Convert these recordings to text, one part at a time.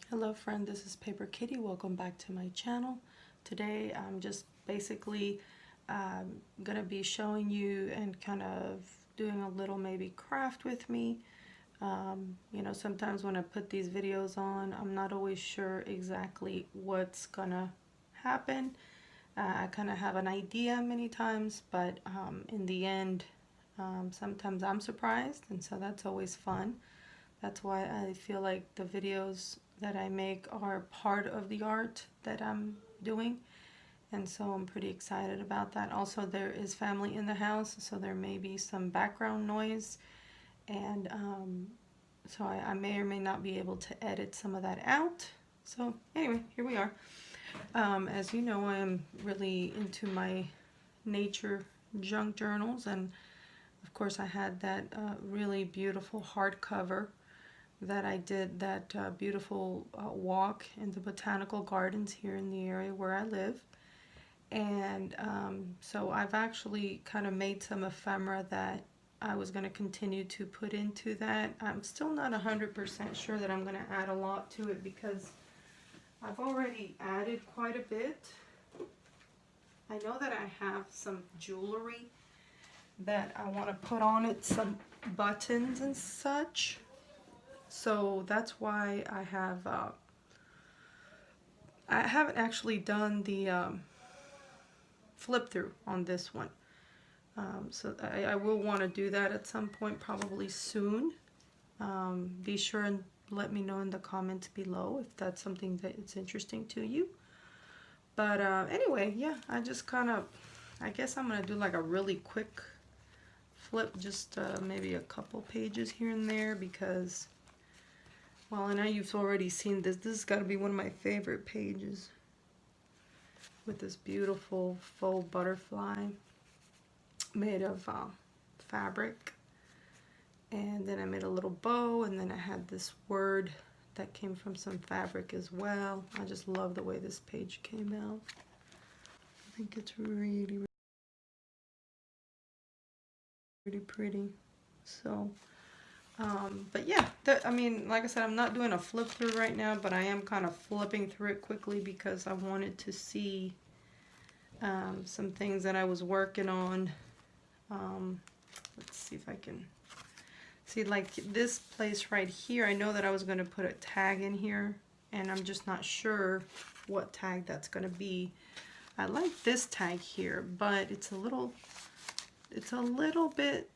Hello friend, this is Paper Kitty. Welcome back to my channel. Today I'm just basically gonna be showing you and kind of doing a little maybe craft with me. You know, sometimes when I put these videos on, I'm not always sure exactly what's gonna happen. I kind of have an idea many times, but in the end, sometimes I'm surprised, and so that's always fun. That's why I feel like the videos that I make are part of the art that I'm doing. And so I'm pretty excited about that. Also, there is family in the house, so there may be some background noise. And so I may or may not be able to edit some of that out. So anyway, here we are. As you know, I am really into my nature junk journals. And of course, I had that really beautiful hardcover that I did that beautiful walk in the botanical gardens here in the area where I live. And so I've actually kind of made some ephemera that I was going to continue to put into that. I'm still not 100% sure that I'm going to add a lot to it because I've already added quite a bit. I know that I have some jewelry that I want to put on it, some buttons and such. So that's why I haven't actually done the flip through on this one. So I will want to do that at some point, probably soon. Be sure and let me know in the comments below if that's something that it's interesting to you. But anyway, yeah, I guess I'm going to do like a really quick flip, just maybe a couple pages here and there because, well, I know you've already seen this. This has got to be one of my favorite pages with this beautiful faux butterfly made of fabric. And then I made a little bow, and then I had this word that came from some fabric as well. I just love the way this page came out. I think it's really, really pretty. So but yeah, I mean, like I said, I'm not doing a flip through right now, but I am kind of flipping through it quickly because I wanted to see some things that I was working on. Let's see if I can see, like this place right here. I know that I was going to put a tag in here, and I'm just not sure what tag that's going to be. I like this tag here, but it's a little bit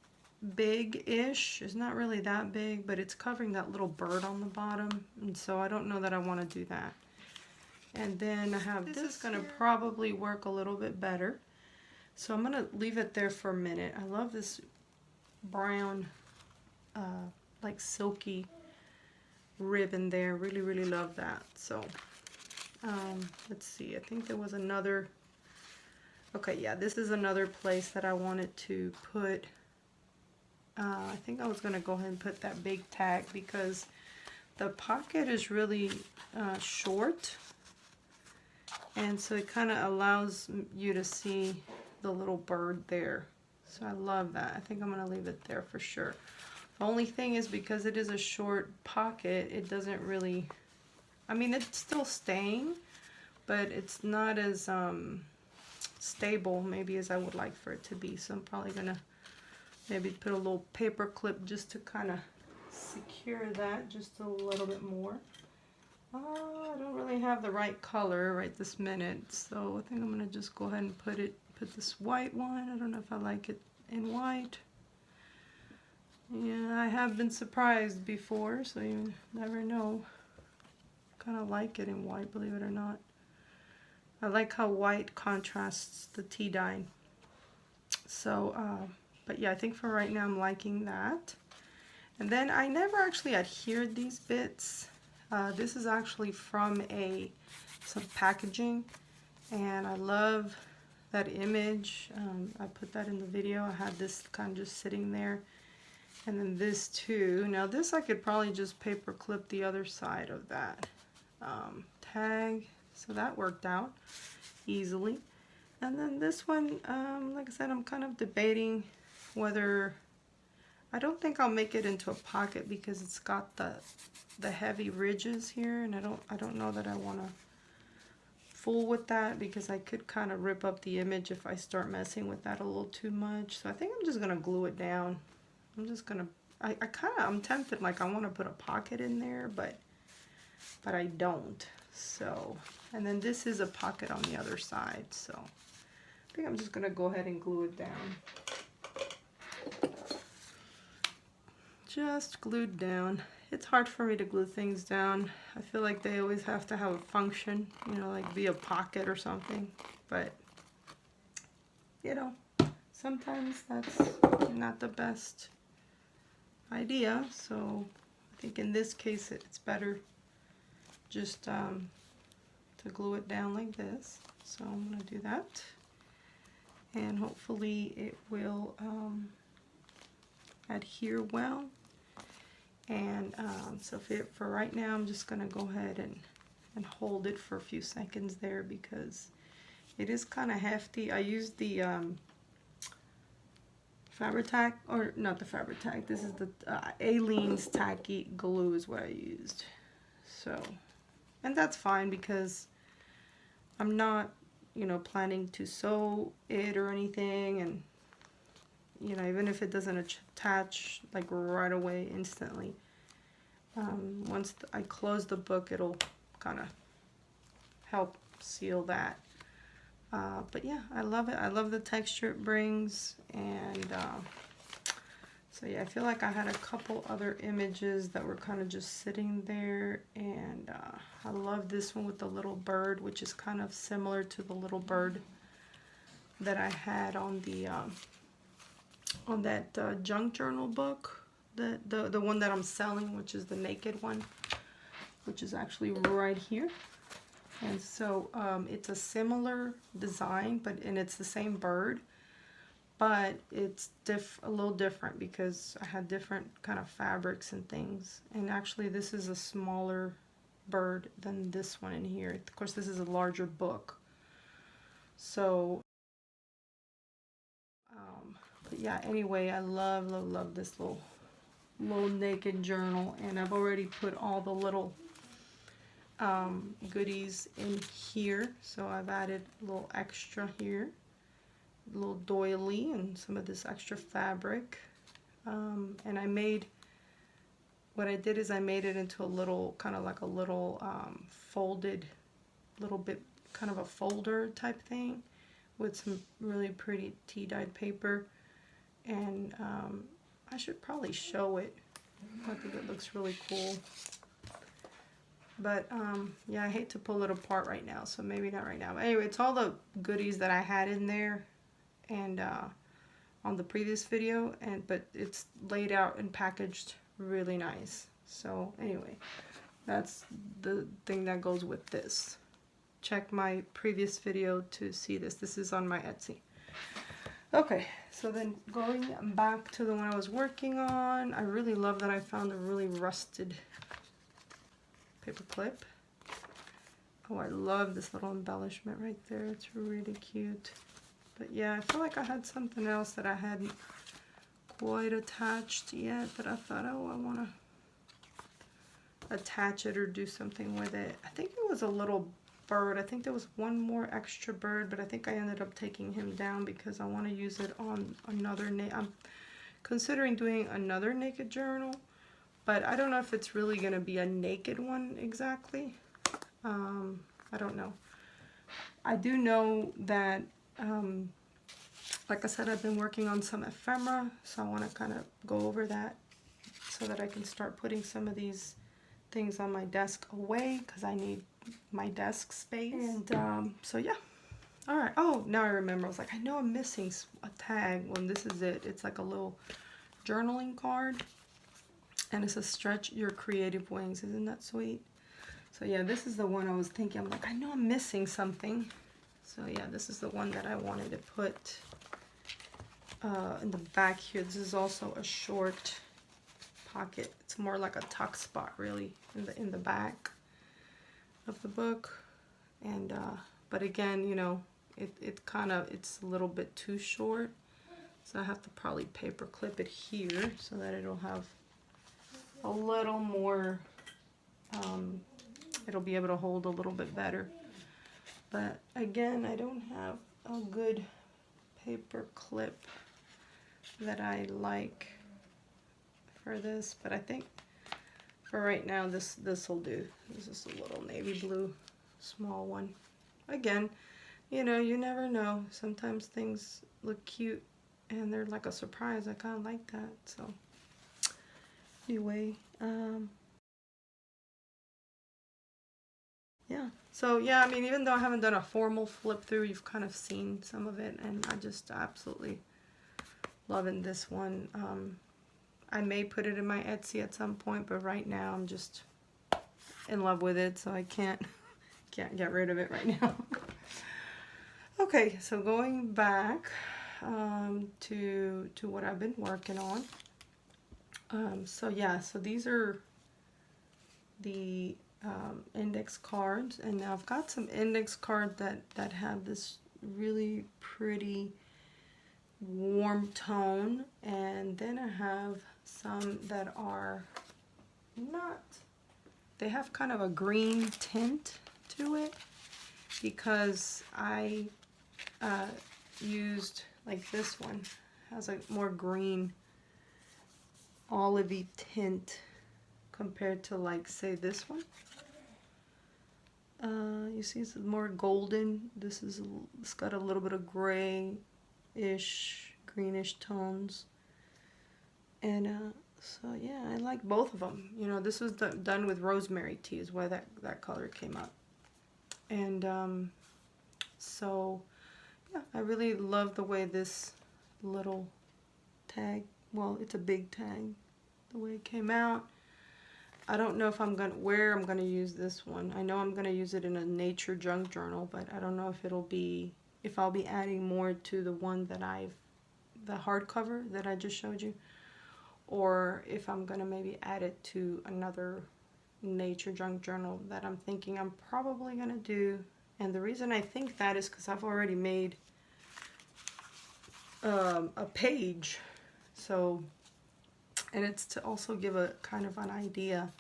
big-ish. It's not really that big, but it's covering that little bird on the bottom, and so I don't know that I want to do that. And then I have this is going to probably work a little bit better, so I'm going to leave it there for a minute. I love this brown like silky ribbon there. Really, really love that. So let's see, I think there was another, okay, yeah, this is another place that I wanted to put. I think I was going to go ahead and put that big tag because the pocket is really short, and so it kind of allows you to see the little bird there. So I love that. I think I'm going to leave it there for sure. The only thing is, because it is a short pocket, it doesn't really, I mean, it's still staying, but it's not as stable maybe as I would like for it to be. So I'm probably going to maybe put a little paper clip just to kind of secure that just a little bit more. I don't really have the right color right this minute, so I think I'm going to just go ahead and put this white one. I don't know if I like it in white. Yeah, I have been surprised before, so you never know. Kind of like it in white, believe it or not. I like how white contrasts the tea dye. So, but yeah, I think for right now I'm liking that. And then I never actually adhered these bits. This is actually from some packaging, and I love that image. I put that in the video. I had this kind of just sitting there. And then this too. Now this I could probably just paper clip the other side of that tag. So that worked out easily. And then this one, like I said, I'm kind of debating whether I don't think I'll make it into a pocket because it's got the heavy ridges here, and I don't know that I want to fool with that, because I could kind of rip up the image if I start messing with that a little too much. So I think I'm just gonna glue it down. I'm just gonna, I'm tempted, like I want to put a pocket in there, but I don't. So, and then this is a pocket on the other side, so I think I'm just gonna go ahead and glue it down. Just glued down. It's hard for me to glue things down. I feel like they always have to have a function, you know, like be a pocket or something. But, you know, sometimes that's not the best idea. So I think in this case it's better just to glue it down like this. So I'm going to do that. And hopefully it will adhere well. And so for right now, I'm just going to go ahead and hold it for a few seconds there, because it is kind of hefty. I used the Fabri-Tac, or not the Fabri-Tac, this is the Aleene's Tacky Glue is what I used. So, and that's fine because I'm not, you know, planning to sew it or anything, and you know, even if it doesn't attach like right away instantly, once I close the book, it'll kind of help seal that. But yeah, I love it. I love the texture it brings. And so yeah, I feel like I had a couple other images that were kind of just sitting there, and I love this one with the little bird, which is kind of similar to the little bird that I had on the on that junk journal book, the one that I'm selling, which is the naked one, which is actually right here. And so it's a similar design, and it's the same bird, but it's a little different because I had different kind of fabrics and things. And actually this is a smaller bird than this one in here. Of course, this is a larger book. So but yeah, anyway, I love this little naked journal, and I've already put all the little goodies in here. So I've added a little extra here, a little doily, and some of this extra fabric. And what I did is I made it into a little, kind of like a little folded, little bit, kind of a folder type thing with some really pretty tea-dyed paper. And I should probably show it. I think it looks really cool. But yeah, I hate to pull it apart right now, so maybe not right now. But anyway, it's all the goodies that I had in there and on the previous video, but it's laid out and packaged really nice. So anyway, that's the thing that goes with this. Check my previous video to see this. This is on my Etsy. Okay, so then going back to the one I was working on, I really love that I found a really rusted paper clip. Oh, I love this little embellishment right there. It's really cute. But yeah, I feel like I had something else that I hadn't quite attached yet that I thought, oh, I want to attach it or do something with it. I think it was a little bird. I think there was one more extra bird, but I think I ended up taking him down because I want to use it on another I'm considering doing another naked journal, but I don't know if it's really going to be a naked one exactly. I don't know. I do know that like I said, I've been working on some ephemera, so I want to kind of go over that so that I can start putting some of these things on my desk away, because I need my desk space. And so yeah, all right. Oh, now I remember. I was like, I know I'm missing a tag. Well, this is it. It's like a little journaling card, and it's a stretch your creative wings. Isn't that sweet? So yeah, this is the one I was thinking. I'm like, I know I'm missing something. So yeah, this is the one that I wanted to put in the back here. This is also a short pocket. It's more like a tuck spot, really, in the back of the book. And but again, you know, it's a little bit too short, So I have to probably paper clip it here so that it'll have a little more, it'll be able to hold a little bit better. But again, I don't have a good paper clip that I like for this, but I think for right now this will do. This is a little navy blue small one. Again, you know, you never know. Sometimes things look cute and they're like a surprise. I kind of like that. So anyway, yeah. So yeah, I mean, even though I haven't done a formal flip through, you've kind of seen some of it, and I just absolutely loving this one. I may put it in my Etsy at some point, but right now I'm just in love with it, so I can't get rid of it right now. Okay, so going back to what I've been working on. So yeah, so these are the index cards, and now I've got some index cards that have this really pretty warm tone, and then I have some that are not, they have kind of a green tint to it, because I used, like this one has a more green olivey tint compared to, like, say this one. You see it's more golden. This is, it's got a little bit of gray-ish, greenish tones. And so yeah, I like both of them. You know, this was done with rosemary tea is why that color came up. And so yeah, I really love the way this little tag, well, it's a big tag, the way it came out. I don't know if where I'm gonna use this one. I know I'm gonna use it in a nature junk journal, but I don't know if I'll be adding more to the one that the hardcover that I just showed you, or if I'm gonna maybe add it to another nature junk journal that I'm thinking I'm probably gonna do. And the reason I think that is because I've already made a page, so, and it's to also give a kind of an idea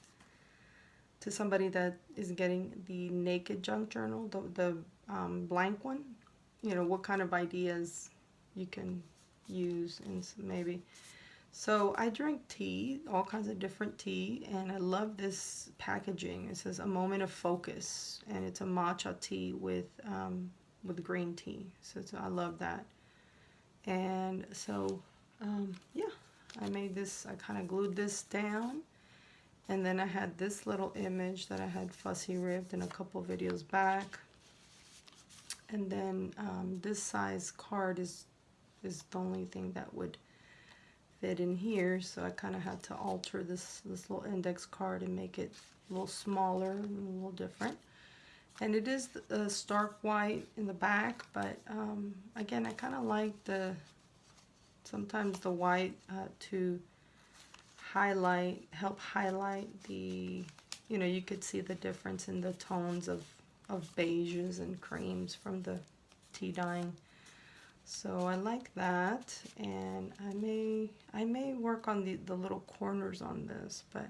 to somebody that is getting the naked junk journal, the blank one, you know, what kind of ideas you can use, and maybe. So I drink tea, all kinds of different tea, and I love this packaging. It says a moment of focus, and it's a matcha tea with green tea. So I love that. And so yeah, I made this, I kind of glued this down, and then I had this little image that I had fussy ribbed in a couple videos back. And then this size card is the only thing that would fit in here, so I kind of had to alter this little index card and make it a little smaller and a little different. And it is stark white in the back, but again, I kind of like sometimes the white to help highlight the, you know, you could see the difference in the tones of beiges and creams from the tea dyeing. So I like that, and I may work on the little corners on this, but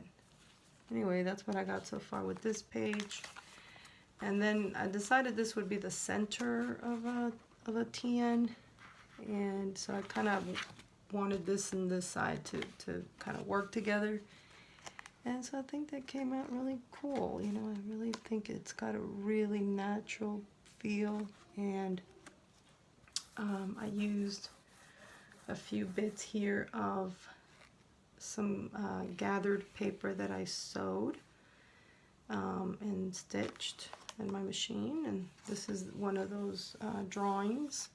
anyway, that's what I got so far with this page. And then I decided this would be the center of a TN, and so I kind of wanted this and this side to kind of work together. And so I think that came out really cool. You know, I really think it's got a really natural feel, and I used a few bits here of some gathered paper that I sewed and stitched in my machine. And this is one of those drawings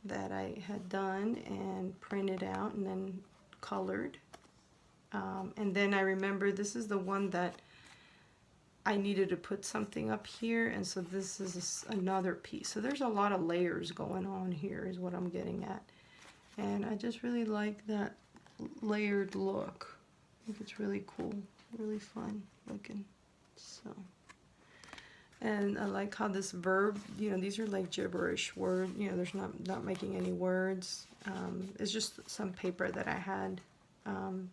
that I had done and printed out and then colored. And then I remember this is the one that I needed to put something up here, and so this is another piece. So there's a lot of layers going on here is what I'm getting at. And I just really like that layered look. I think it's really cool, really fun looking. So, And I like how this verb, you know, these are like gibberish word, you know, there's not making any words. It's just some paper that I had, kind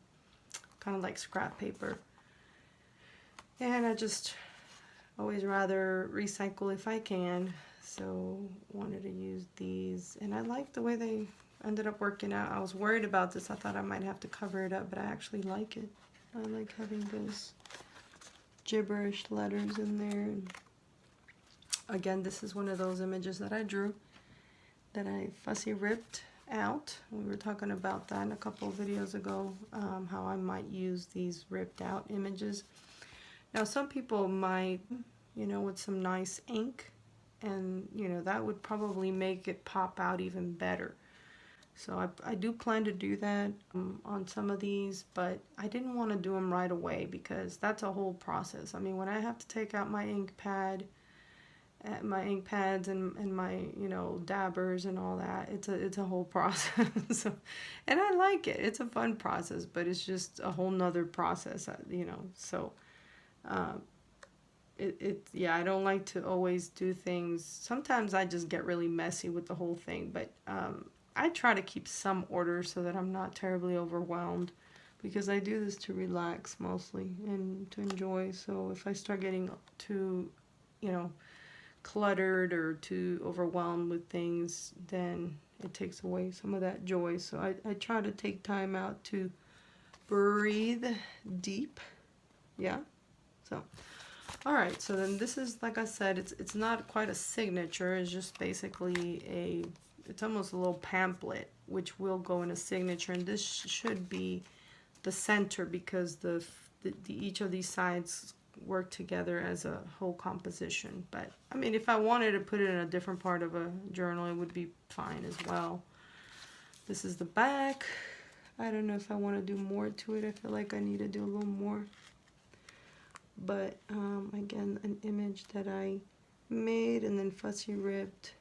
of like scrap paper. And I just always rather recycle if I can. So wanted to use these, and I like the way they ended up working out. I was worried about this. I thought I might have to cover it up, but I actually like it. I like having those gibberish letters in there. And again, this is one of those images that I drew that I fussy ripped out. We were talking about that in a couple of videos ago, how I might use these ripped out images. Now some people might, you know, with some nice ink, and you know, that would probably make it pop out even better. So I do plan to do that on some of these, but I didn't want to do them right away because that's a whole process. I mean, when I have to take out my ink pads and my, you know, dabbers and all that, it's a whole process. So, and I like it. It's a fun process, but it's just a whole nother process, you know. So yeah, I don't like to always do things. Sometimes I just get really messy with the whole thing, but I try to keep some order so that I'm not terribly overwhelmed, because I do this to relax mostly and to enjoy. So if I start getting too, you know, cluttered or too overwhelmed with things, then it takes away some of that joy. So I try to take time out to breathe deep. Yeah. So all right, so then this is, like I said, it's not quite a signature. It's just basically it's almost a little pamphlet, which will go in a signature. And this should be the center, because each of these sides work together as a whole composition. But I mean, if I wanted to put it in a different part of a journal, it would be fine as well. This is the back. I don't know if I want to do more to it. I feel like I need to do a little more. But again, an image that I made and then fussy ripped,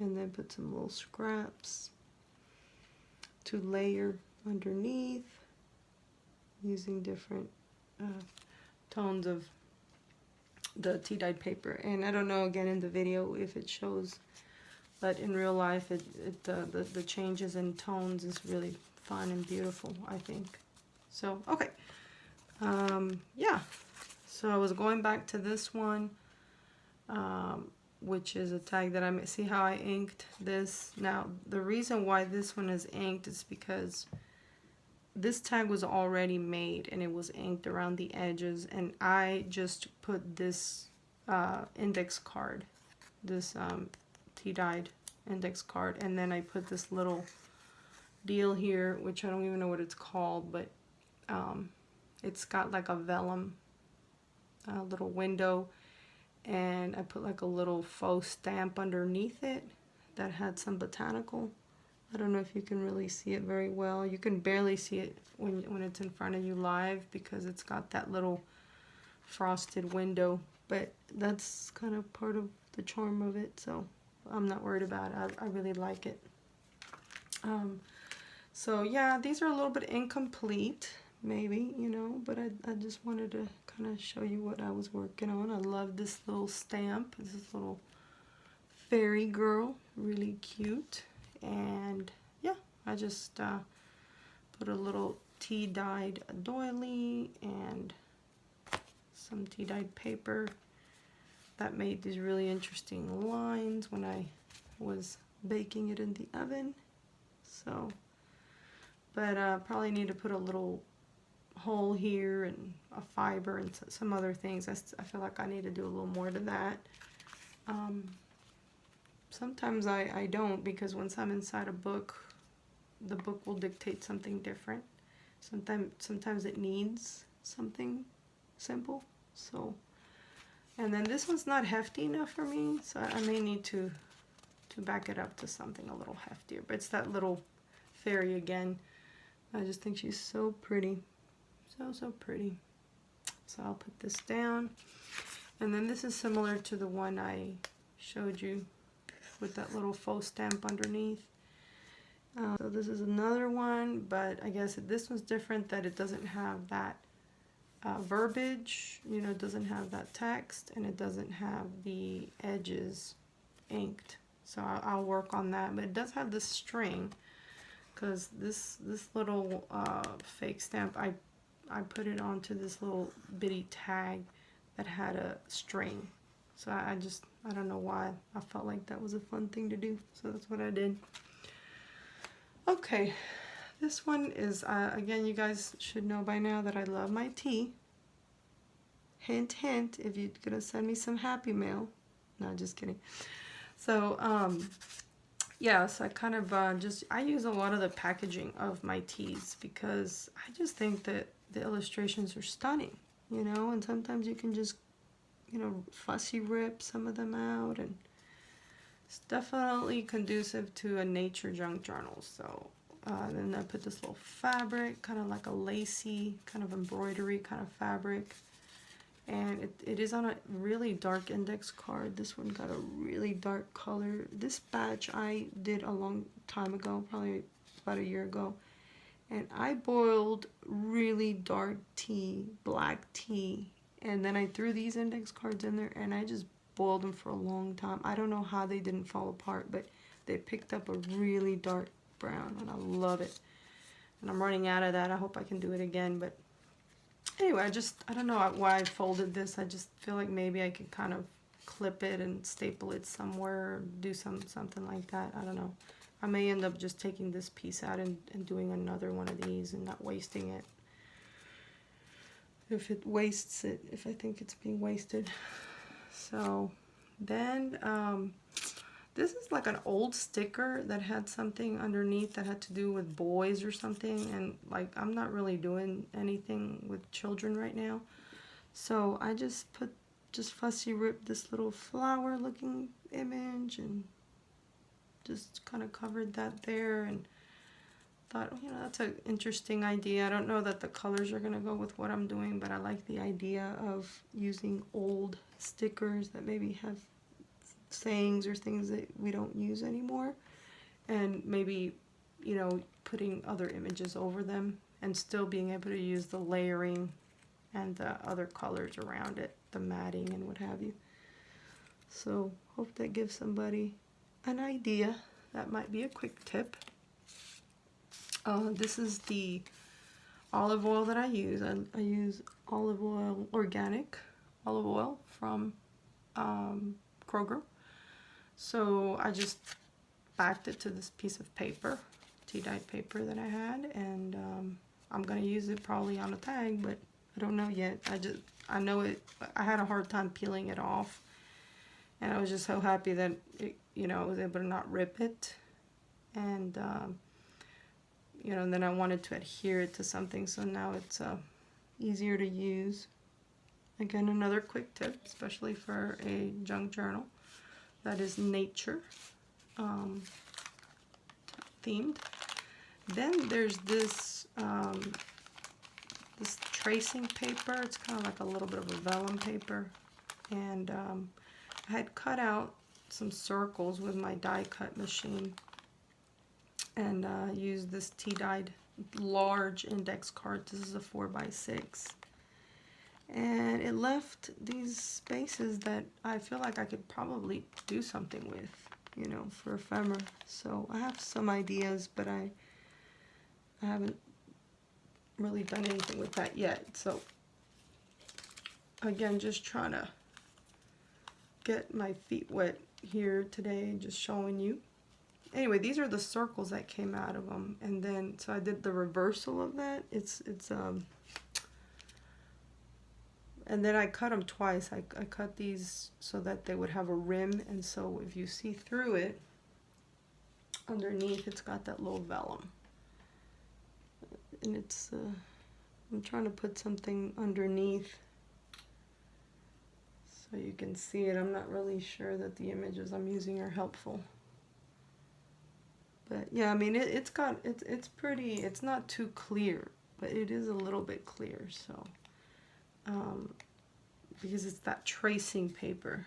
and then put some little scraps to layer underneath using different tones of the tea-dyed paper. And I don't know, again, in the video if it shows, but in real life the changes in tones is really fun and beautiful, I think. So okay, yeah. So I was going back to this one, which is a tag that I see how I inked this. Now, the reason why this one is inked is because this tag was already made and it was inked around the edges, and I just put this index card, this tea-dyed index card, and then I put this little deal here, which I don't even know what it's called, but it's got like a vellum little window, and I put like a little faux stamp underneath it that had some botanical. I don't know if you can really see it very well. You can barely see it when it's in front of you live, because it's got that little frosted window, but that's kind of part of the charm of it, so I'm not worried about it. I really like it. So yeah, these are a little bit incomplete, maybe, you know, but I just wanted to kind of show you what I was working on. I love this little stamp. This is a little fairy girl, really cute. And yeah, I just put a little tea-dyed doily and some tea-dyed paper that made these really interesting lines when I was baking it in the oven. So, but probably need to put a little hole here and a fiber and some other things. I feel like I need to do a little more to that. Sometimes I don't, because once I'm inside a book, the book will dictate something different. Sometimes it needs something simple. So, and then this one's not hefty enough for me, so I may need to back it up to something a little heftier. But it's that little fairy again. I just think she's so pretty. So pretty. So I'll put this down. And then this is similar to the one I showed you with that little faux stamp underneath. So this is another one, but I guess this one's different, that it doesn't have that verbiage, you know, it doesn't have that text, and it doesn't have the edges inked. So I'll work on that, but it does have the string, because this little fake stamp, I put it onto this little bitty tag that had a string. So I don't know why. I felt like that was a fun thing to do, so that's what I did. Okay, this one is, again, you guys should know by now that I love my tea. Hint, hint, if you're gonna send me some happy mail. No, just kidding. So, yeah, so I kind of I use a lot of the packaging of my teas because I just think that the illustrations are stunning, you know, and sometimes you can just, you know, fussy rip some of them out, and it's definitely conducive to a nature junk journal. So then I put this little fabric, kind of like a lacy, kind of embroidery kind of fabric. And it is on a really dark index card. This one got a really dark color. This batch I did a long time ago, probably about a year ago. And I boiled really dark tea, black tea. And then I threw these index cards in there, and I just boiled them for a long time. I don't know how they didn't fall apart, but they picked up a really dark brown, and I love it. And I'm running out of that. I hope I can do it again, but anyway, I don't know why I folded this. I just feel like maybe I could kind of clip it and staple it somewhere, or do something like that. I don't know. I may end up just taking this piece out and doing another one of these and not wasting it. If it wastes it, if I think it's being wasted. So then, this is like an old sticker that had something underneath that had to do with boys or something, and like I'm not really doing anything with children right now, so I just fussy ripped this little flower looking image and just kind of covered that there, and thought, you know, that's an interesting idea. I don't know that the colors are going to go with what I'm doing, but I like the idea of using old stickers that maybe have sayings or things that we don't use anymore, and maybe, you know, putting other images over them and still being able to use the layering and the other colors around it, the matting and what have you. So hope that gives somebody an idea. That might be a quick tip. This is the olive oil that I use. I use olive oil, organic olive oil from Kroger. So I just backed it to this piece of paper, tea-dyed paper that I had, and I'm going to use it probably on a tag, but I don't know yet. I know it. I had a hard time peeling it off, and I was just so happy that it, you know, I was able to not rip it, and you know, and then I wanted to adhere it to something, so now it's easier to use. Again, another quick tip, especially for a junk journal that is nature themed. Then there's this this tracing paper. It's kind of like a little bit of a vellum paper, and I had cut out some circles with my die cut machine, and used this tea-dyed large index card. This is a 4x6. And it left these spaces that I feel like I could probably do something with, you know, for ephemera. So I have some ideas, but I haven't really done anything with that yet. So again, just trying to get my feet wet here today, just showing you. Anyway, these are the circles that came out of them, and then so I did the reversal of that. And then I cut them twice. I cut these so that they would have a rim, and so if you see through it, underneath it's got that little vellum. And it's, I'm trying to put something underneath so you can see it. I'm not really sure that the images I'm using are helpful. But yeah, I mean, it's pretty, it's not too clear, but it is a little bit clear, so. Because it's that tracing paper.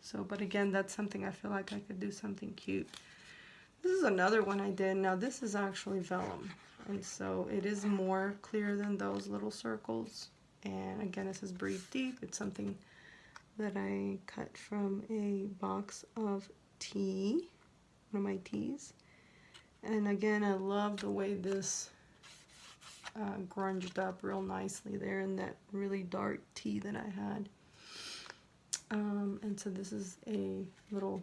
So, but again, that's something I feel like I could do something cute. This is another one I did. Now this is actually vellum, and so it is more clear than those little circles, And again, it says breathe deep. It's something that I cut from a box of tea, one of my teas. And again, I love the way this grunged up real nicely there in that really dark tea that I had. And so this is a little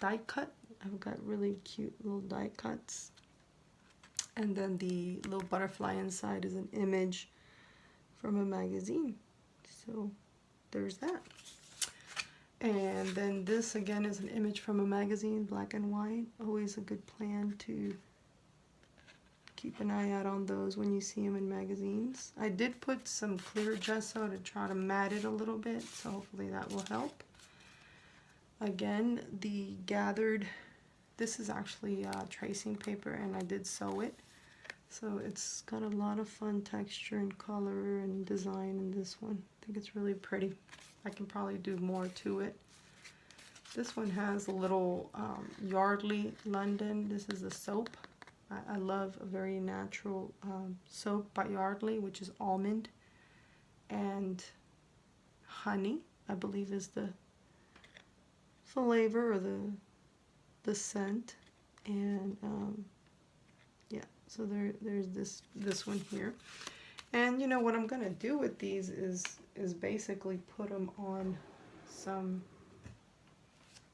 die cut. I've got really cute little die cuts. And then the little butterfly inside is an image from a magazine. So there's that. And then this again is an image from a magazine, black and white. Always a good plan to keep an eye out on those when you see them in magazines. I did put some clear gesso to try to mat it a little bit, so hopefully that will help. Again, the gathered, this is actually tracing paper, and I did sew it. So it's got a lot of fun texture and color and design in this one. I think it's really pretty. I can probably do more to it. This one has a little Yardley London. This is the soap. I love a very natural soap by Yardley, which is almond and honey, I believe is the flavor or the scent. And yeah, so there's this one here. And you know what I'm gonna do with these is basically put them on some,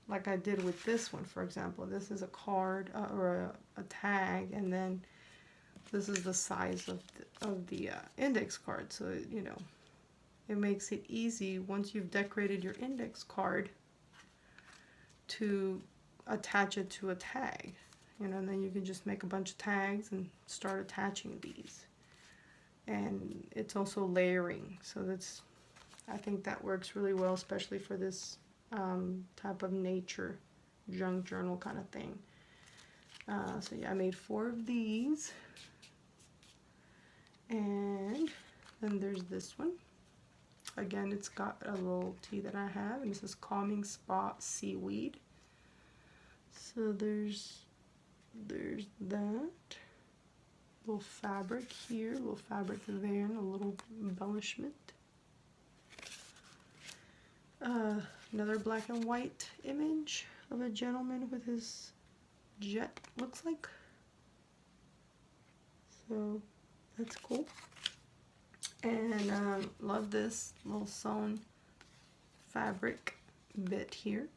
like I did with this one, for example. This is a card or a tag, and then this is the size of the index card. So you know, it makes it easy once you've decorated your index card to attach it to a tag. You know, and then you can just make a bunch of tags and start attaching these. And it's also layering, so that's, I think that works really well, especially for this type of nature junk journal kind of thing. So yeah, I made 4 of these. And then there's this one. Again, it's got a little tea that I have, and this is Calming Spot Seaweed. So there's that. Little fabric here, little fabric there, and a little embellishment. Another black and white image of a gentleman with his jet, looks like. So that's cool. And love this little sewn fabric bit here.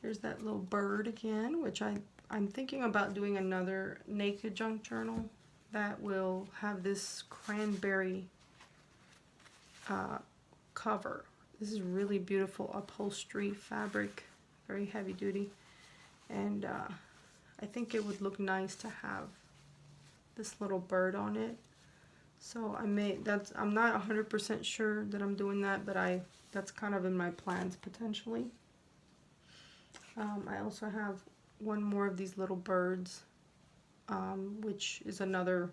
There's that little bird again, which I'm thinking about doing another naked junk journal that will have this cranberry cover. This is really beautiful upholstery fabric, very heavy duty, and I think it would look nice to have this little bird on it. So I'm not 100% sure that I'm doing that, but that's kind of in my plans potentially. I also have one more of these little birds, which is another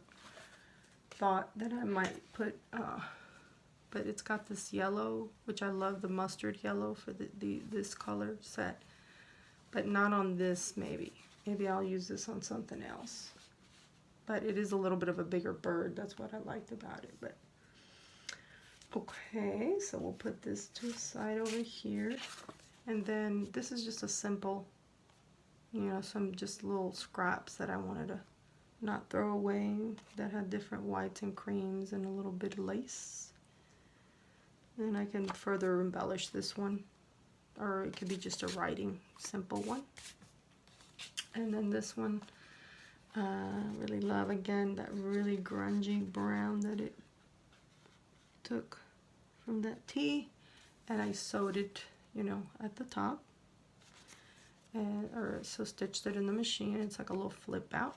thought that I might put, but it's got this yellow, which I love, the mustard yellow for this color set, but not on this. Maybe I'll use this on something else, but it is a little bit of a bigger bird. That's what I liked about it. But okay, so we'll put this to the side over here. And then this is just a simple, you know, some just little scraps that I wanted to not throw away that had different whites and creams and a little bit of lace. And I can further embellish this one, or it could be just a writing simple one. And then this one, really love, again, that really grungy brown that it took from that tea, and I sewed it, you know, at the top, and so stitched it in the machine. It's like a little flip out,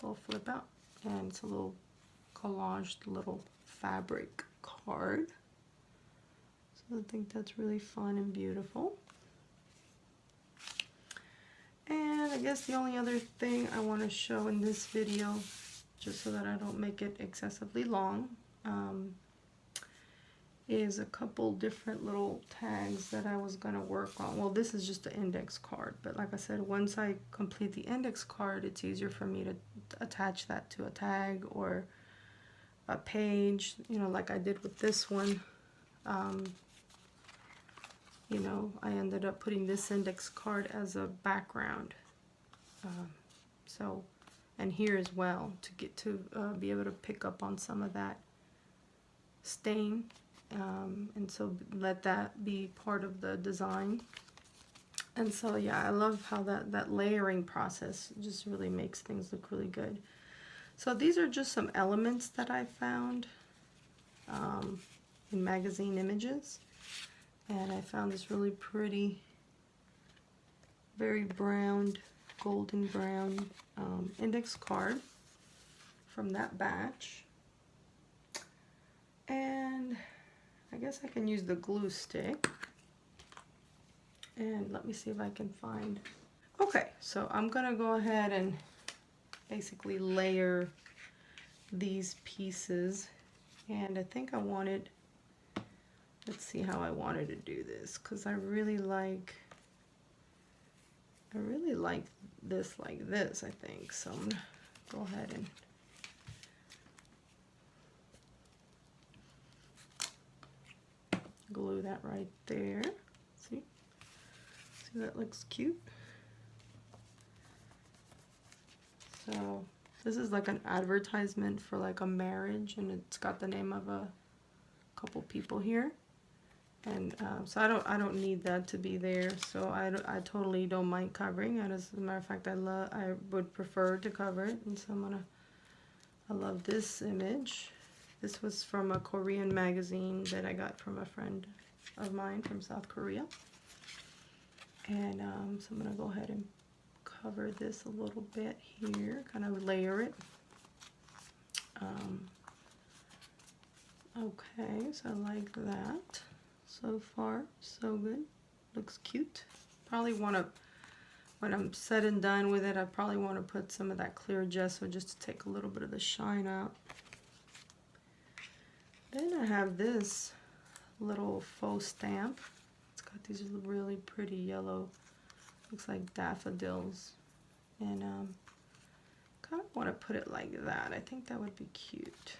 and it's a little collaged little fabric card. So I think that's really fun and beautiful. And I guess the only other thing I want to show in this video, just so that I don't make it excessively long, is a couple different little tags that I was going to work on. Well, this is just the index card, but like I said, once I complete the index card, it's easier for me to attach that to a tag or a page, you know, like I did with this one. You know, I ended up putting this index card as a background. So, and here as well, to get to be able to pick up on some of that stain, and so let that be part of the design. And so yeah, I love how that layering process just really makes things look really good. So these are just some elements that I found in magazine images, and I found this really pretty, very browned, golden brown index card from that batch. And I guess I can use the glue stick. And let me see if I can find. Okay, so I'm gonna go ahead and basically layer these pieces. And I think I wanted, let's see how I wanted to do this, because I really like this like this, I think. So I'm gonna go ahead and glue that right there. See that looks cute. So this is like an advertisement for like a marriage, and it's got the name of a couple people here. And so I don't need that to be there. So I totally don't mind covering it. As a matter of fact, I would prefer to cover it. And so I love this image. This was from a Korean magazine that I got from a friend of mine from South Korea. And so I'm gonna go ahead and cover this a little bit here, kind of layer it. Okay, so I like that. So far, so good. Looks cute. Probably want to, when I'm said and done with it, I probably want to put some of that clear gesso just to take a little bit of the shine out. Then I have this little faux stamp. It's got these really pretty yellow, looks like daffodils. And kind of want to put it like that. I think that would be cute.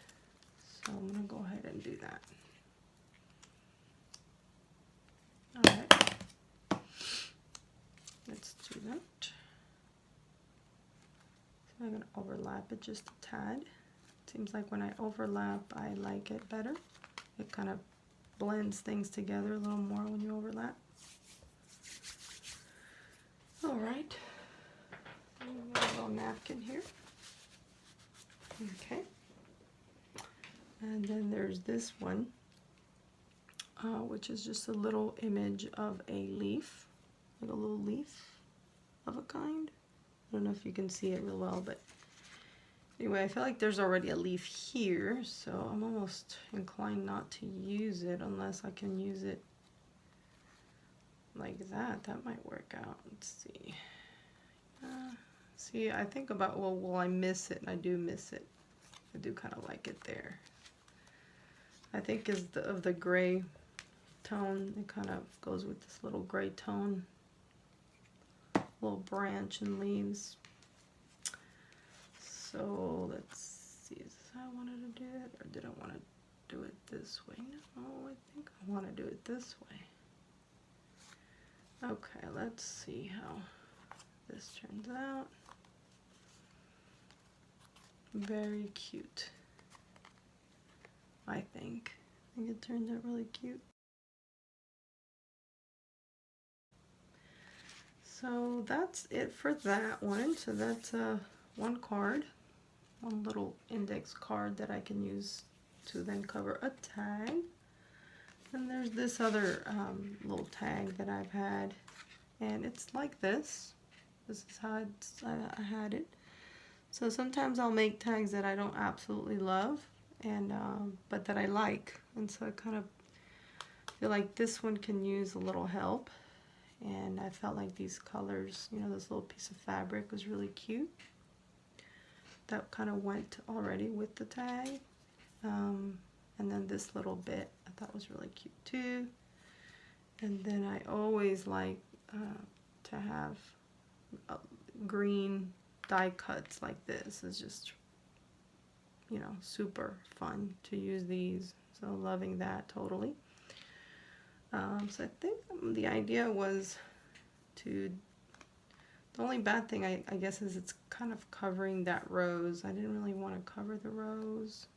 So I'm going to go ahead and do that. Alright, let's do that. So I'm going to overlap it just a tad. Seems like when I overlap, I like it better. It kind of blends things together a little more when you overlap. Alright, a little napkin here. Okay, and then there's this one. Which is just a little image of a leaf, like a little leaf of a kind. I don't know if you can see it real well, but anyway, I feel like there's already a leaf here, so I'm almost inclined not to use it unless I can use it like that. That might work out. Let's see. See, I think about, well, will I miss it? I do miss it. I do kind of like it there. I think is of the gray tone, it kind of goes with this little gray tone, little branch and leaves. So let's see, is this how I wanted to do it, or did I want to do it this way? No, I think I want to do it this way. Okay, let's see how this turns out. Very cute, I think. I think it turned out really cute. So that's it for that one. So that's one card, one little index card that I can use to then cover a tag. And there's this other little tag that I've had, and it's like this. This is how I had it. So sometimes I'll make tags that I don't absolutely love, and but that I like, and so I kind of feel like this one can use a little help. And I felt like these colors, you know, this little piece of fabric was really cute. That kind of went already with the tag. And then this little bit I thought was really cute too. And then I always like to have green die cuts like this. It's just you know, super fun to use these. So loving that totally. So I think the idea was to, the only bad thing I guess is it's kind of covering that rose. I didn't really want to cover the rose.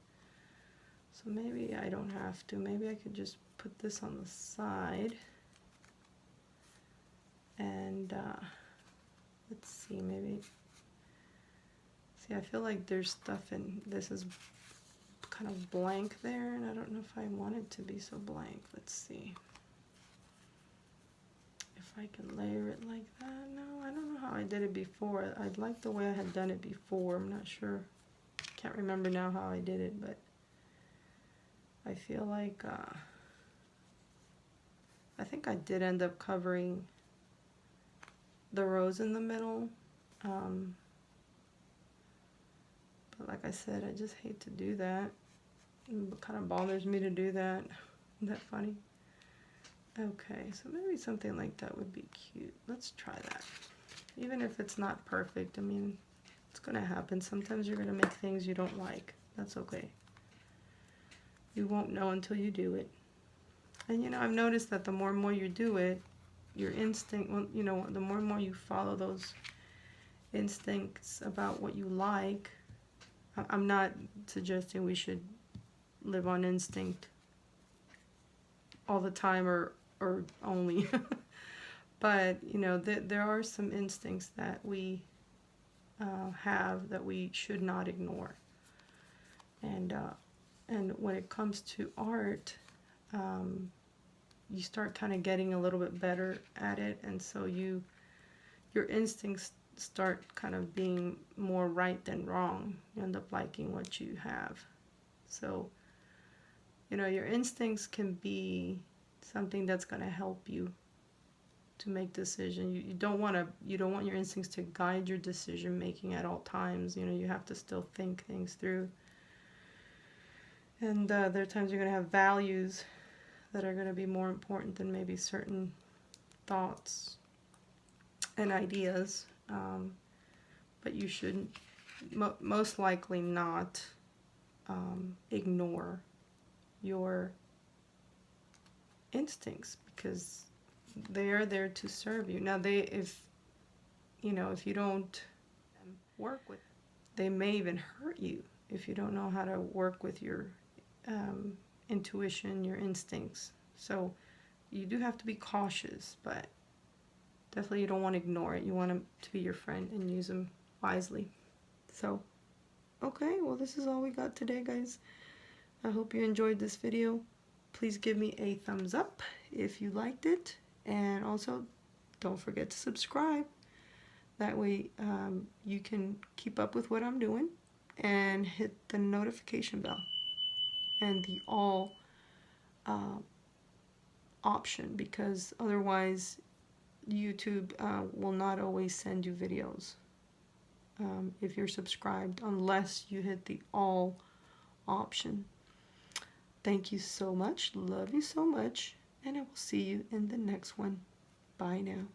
So maybe I don't have to. Maybe I could just put this on the side. And let's see, maybe, see, I feel like there's stuff in, this is kind of blank there, and I don't know if I want it to be so blank. Let's see if I can layer it like that. No, I don't know how I did it before. I like the way I had done it before. I'm not sure, can't remember now how I did it, but I feel like I think I did end up covering the rose in the middle, but like I said, I just hate to do that. It kind of bothers me to do that. Isn't that funny? Okay, so maybe something like that would be cute. Let's try that. Even if it's not perfect, I mean, it's gonna happen. Sometimes you're gonna make things you don't like. That's okay. You won't know until you do it. And you know, I've noticed that the more and more you do it, your instinct, well, you know, the more and more you follow those instincts about what you like. I'm not suggesting we should live on instinct all the time or only. But, you know, there are some instincts that we have that we should not ignore. And when it comes to art, you start kind of getting a little bit better at it, and so your instincts start kind of being more right than wrong. You end up liking what you have. So, you know, your instincts can be something that's going to help you to make decisions. You don't want your instincts to guide your decision making at all times. You know, you have to still think things through. And there are times you're going to have values that are going to be more important than maybe certain thoughts and ideas. But you should most likely not ignore your instincts, because they are there to serve you. Now, if you don't work with, they may even hurt you if you don't know how to work with your intuition, your instincts. So you do have to be cautious, but definitely you don't want to ignore it. You want them to be your friend and use them wisely. So, okay, well, this is all we got today, guys. I hope you enjoyed this video. Please give me a thumbs up if you liked it, and also don't forget to subscribe. That way you can keep up with what I'm doing, and hit the notification bell and the all option, because otherwise YouTube will not always send you videos if you're subscribed, unless you hit the all option. Thank you so much. Love you so much. And I will see you in the next one. Bye now.